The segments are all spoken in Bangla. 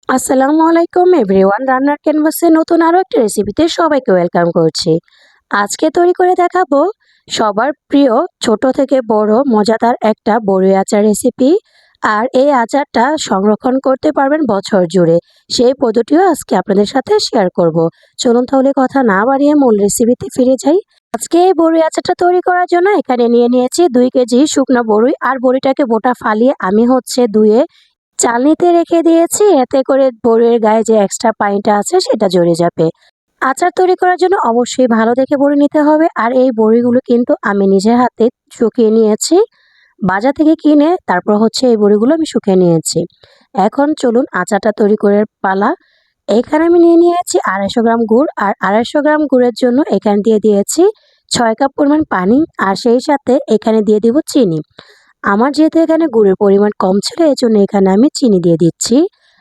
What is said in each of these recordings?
আসসালামু আলাইকুম এভরিওয়ান, রান্নার ক্যানভাসে নতুন আরও একটা রেসিপিতে সবাইকে ওয়েলকাম করছি। আজকে তৈরি করে দেখাবো সবার প্রিয় ছোট থেকে বড় মজাদার একটা বড়ি আচার রেসিপি। আর এই আচারটা সংরক্ষণ করতে পারবেন বছর জুড়ে, সেই পদ্ধতিও আজকে আপনাদের সাথে শেয়ার করব। চলুন তাহলে কথা না বাড়িয়ে মূল রেসিপিতে ফিরে যাই। আজকে এই বড়ি আচারটা তৈরি করার জন্য এখানে নিয়ে নিয়েছি 2 কেজি শুকনো বড়ি। আর বড়িটাকে বোটা ফালিয়ে আমি ধুয়ে চালনিতে রেখে দিয়েছি, এতে করে বড়ির গায়ে যে এক্সট্রা পানিটা আছে সেটা ঝরে যাবে। আচার তৈরি করার জন্য অবশ্যই ভালো দেখে বড়ি নিতে হবে। আর এই বড়িগুলো কিন্তু আমি নিজের হাতে শুকিয়ে নিয়েছি, বাজার থেকে কিনে তারপর এই বড়িগুলো আমি শুকিয়ে নিয়েছি। এখন চলুন আচারটা তৈরি করে পালা। এখানে আমি নিয়ে নিয়েছি 250 গ্রাম গুড়। আর 250 গ্রাম গুড়ের জন্য এখানে দিয়ে দিয়েছি 6 কাপ পরিমাণ পানি। আর সেই সাথে এখানে দিয়ে দিব চিনি। আমার যেহেতু এখানে গুড়ের পরিমাণ কম ছিল, এজন্য এখানে আমি চিনি দিয়ে দিচ্ছি।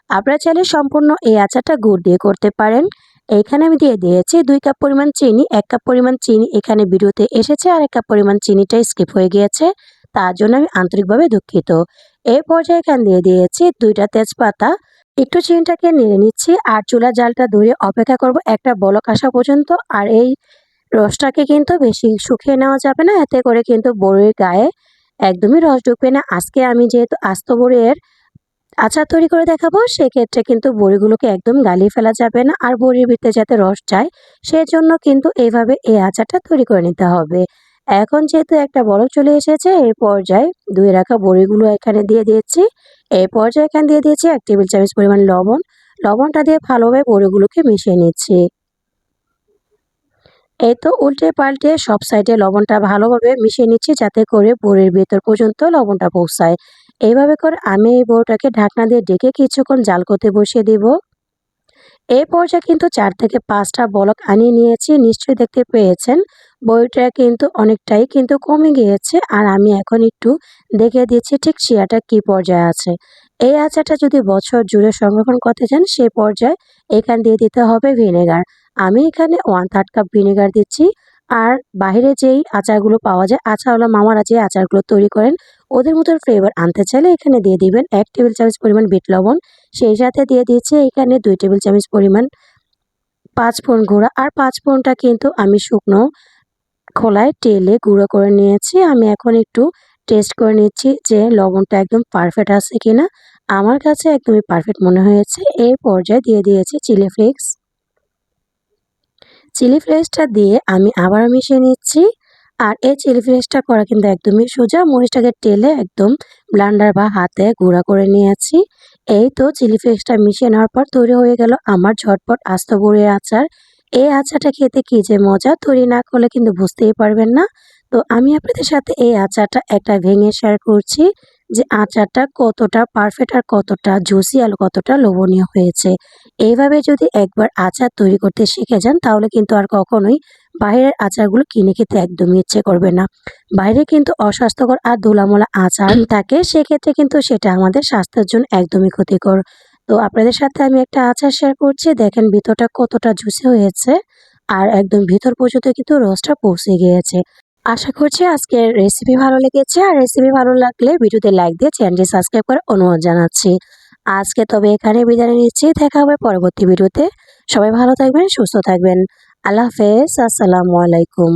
আপনারা চাইলে সম্পূর্ণ এই আচারটা গুড় দিয়ে করতে পারেন। এইখানে আমি দিয়ে দিয়েছি 2 কাপ পরিমাণ চিনি। 1 কাপ পরিমাণ চিনি এখানে ভিডিওতে এসেছে, আর 1 কাপ পরিমাণ চিনিটা স্কিপ হয়ে গিয়েছে, তার জন্য আমি আন্তরিকভাবে দুঃখিত। এই পর্যায়ে এখানে দিয়ে দিয়েছি 2টা তেজপাতা। একটু চিনিটাকে নেড়ে নিচ্ছি আর চুলার জালটা ধরে অপেক্ষা করব একটা বলক আসা পর্যন্ত। আর এই রসটাকে কিন্তু বেশি শুকিয়ে নেওয়া যাবে না, এতে করে কিন্তু বড়ির গায়ে একদমই রস ঢুকবে না। আজকে আমি যেহেতু আস্ত বড়ির আচার তৈরি করে দেখাবো, সেক্ষেত্রে কিন্তু বড়িগুলোকে একদম গালিয়ে ফেলা যাবে না, আর বড়ির ভিতরে যাতে রস যায় সেজন্য কিন্তু এইভাবে এই আচারটা তৈরি করে নিতে হবে। এখন যেহেতু একটা বলক চলে এসেছে, এই পর্যায়ে ধুয়ে রাখা বড়িগুলো এখানে দিয়ে দিয়েছি। এই পর্যায়ে এখানে দিয়ে দিয়েছি 1 টেবিল চামচ পরিমাণ লবণ। লবণটা দিয়ে ভালোভাবে বড়িগুলোকে মিশিয়ে নিচ্ছি। এই তো উল্টে পাল্টে সব সাইডে লবণটা ভালোভাবে মিশিয়ে নিচ্ছি, যাতে করে বড়ির ভেতর পর্যন্ত লবণটা পৌঁছায়। এইভাবে করে আমি এই বড়িটাকে ঢাকনা দিয়ে ঢেকে কিছুক্ষণ জাল করতে বসিয়ে দিব। এই পর্যায়ে কিন্তু 4 থেকে 5টা বলক আনিয়ে নিয়েছি, নিশ্চয়ই দেখতে পেয়েছেন বড়িটা কিন্তু অনেকটাই কিন্তু কমে গিয়েছে। আর আমি এখন একটু দেখে দিচ্ছি ঠিক শিরাটা কি পর্যায়ে আছে। এই আচারটা যদি বছর জুড়ে সংরক্ষণ করতে চান, সেই পর্যায়ে এখানে দিয়ে দিতে হবে ভিনেগার। আমি এখানে 1/3 কাপ ভিনেগার দিচ্ছি। আর বাইরে যেই আচারগুলো পাওয়া যায়, আচারওয়ালা মামারা যে আচারগুলো তৈরি করেন, ওদের মতন ফ্লেভার আনতে চাইলে এখানে দিয়ে দিবেন 1 টেবিল চামচ পরিমাণ বিট লবণ। সেই সাথে দিয়ে দিয়েছি এখানে 2 টেবিল চামচ পরিমাণ 5 ফোড়ন গুঁড়া। আর 5 ফোড়নটা কিন্তু আমি শুকনো খোলায় টেলে গুঁড়ো করে নিয়েছি। আমি এখন একটু টেস্ট করে নিচ্ছি যে লবণটা একদম পারফেক্ট আছে কিনা। আমার কাছে একদমই পারফেক্ট মনে হয়েছে। এই পর্যায়ে দিয়ে দিয়েছি চিলি ফ্লেক্স। চিলি ফ্লেক্সটা দিয়ে আমি আবার মিশিয়ে নিচ্ছি। আর এই চিলি ফ্লেক্সটা করা কিন্তু একদমই সোজা। মরিচটাকে টেলে একদম ব্লেন্ডার বা হাতে গুঁড়া করে নিয়েছি। এই তো চিলি ফ্লেক্সটা মিশিয়ে নেওয়ার পর তৈরি হয়ে গেল আমার ঝটপট আস্ত বড়ির আচার। এই আচারটা খেতে কি যে মজা, তৈরি না করলে কিন্তু বুঝতেই পারবেন না। তো আমি আপনাদের সাথে এই আচারটা একটা ভেঙে শেয়ার করছি যে আচারটা কতটা পারফেক্ট, আর কতটা জুসি, আর কতটা লোভনীয় হয়েছে। এইভাবে যদি একবার আচার তৈরি করতে শিখে যান, তাহলে কিন্তু আর কখনোই বাইরের আচারগুলো কিনে খেতে একদমই ইচ্ছে করবে না। বাইরে কিন্তু অস্বাস্থ্যকর আর ধুলামোলা আচার থাকে, সেক্ষেত্রে কিন্তু সেটা আমাদের স্বাস্থ্যের জন্য একদমই ক্ষতিকর। তো আপনাদের সাথে আমি একটা আচার শেয়ার করছি, দেখেন ভিতরটা কতটা জুসি হয়েছে, আর একদম ভিতর পর্যন্ত কিন্তু রসটা পৌঁছে গিয়েছে। আশা করছি আজকের রেসিপি ভালো লেগেছে। আর রেসিপি ভালো লাগলে ভিডিওতে লাইক দিয়ে চ্যানেলটি সাবস্ক্রাইব করার অনুরোধ জানাচ্ছি। আজকে তবে এখানে বিদায় নিচ্ছি, দেখা হবে পরবর্তী ভিডিওতে। সবাই ভালো থাকবেন, সুস্থ থাকবেন। আল্লাহ হাফেজ, আসসালামু আলাইকুম।